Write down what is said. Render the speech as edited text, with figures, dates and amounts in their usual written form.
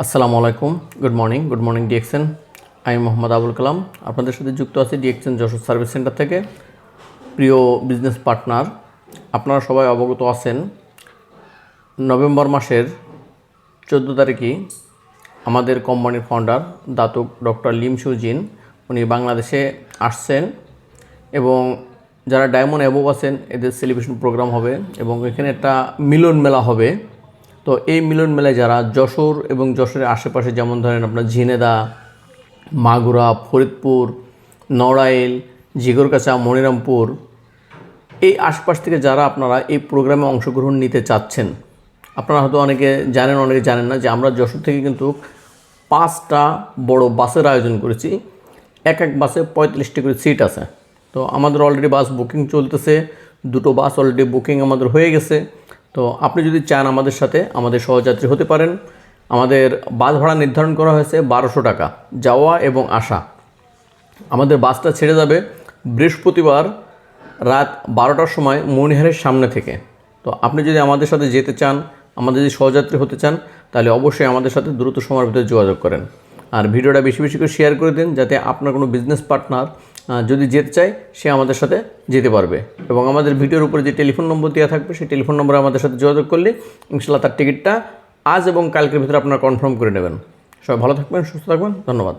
আসসালামু আলাইকুম, good morning DXN. আমি মোহাম্মদ আবুল কালাম, আপনাদের সাথে যুক্ত আছি ডিএক্সএন যশোর সার্ভিস সেন্টার থেকে। প্রিয় বিজনেস পার্টনার, আপনারা সবাই অবগত আছেন নভেম্বর মাসের 14 তারিখে আমাদের কোম্পানির founder Datuk doctor Lim Sujin উনি বাংলাদেশে আসছেন এবং যারা ডায়মন্ড অ্যাবোভ আছেন এদের সেলিব্রেশন প্রোগ্রাম হবে এবং এখানে একটা মিলন মেলা হবে। তো এই মিলন মেলায় যারা যশোর এবং যশোরের আশেপাশে, যেমন ধরেন আপনার ঝিনেদা, মাগুরা, ফরিদপুর, নড়াইল, জিগরগাছা, মনিরামপুর, এই আশপাশ থেকে যারা আপনারা এই প্রোগ্রামে অংশগ্রহণ নিতে চাচ্ছেন, আপনারা হয়তো অনেকে জানেন না যে আমরা যশোর থেকে কিন্তু 5টা বড় বাসের আয়োজন করেছি। এক বাসে 35টি করে সিট আছে। তো আমাদের অলরেডি বাস বুকিং চলতেছে, 2টো বাস অলরেডি বুকিং আমাদের হয়ে গেছে। তো আপনি যদি চান আমাদের সাথে আমাদের সহযাত্রী হতে পারেন। আমাদের বাস ভাড়া নির্ধারণ করা হয়েছে 1200 টাকা, যাওয়া এবং আসা। আমাদের বাসটা ছেড়ে যাবে বৃহস্পতিবার রাত 12টার সময় মণিহারের সামনে থেকে। তো আপনি যদি আমাদের সাথে যেতে চান, আমাদের যদি সহযাত্রী হতে চান, তাহলে অবশ্যই আমাদের সাথে দ্রুত সময়ের ভিতরে যোগাযোগ করেন। আর ভিডিওটা বেশি বেশি করে শেয়ার করে দিন, যাতে আপনার কোনো বিজনেস পার্টনার যদি যেতে চায় সে আমাদের সাথে যেতে পারবে। এবং আমাদের ভিডিওর উপরে যে টেলিফোন নম্বর দেওয়া থাকবে সেই টেলিফোন নম্বরে আমাদের সাথে যোগাযোগ করলে ইনশাআল্লাহ তার টিকিটটা আজ এবং কালকের ভিতরে আপনারা কনফার্ম করে নেবেন। সবাই ভালো থাকবেন, সুস্থ থাকবেন, ধন্যবাদ।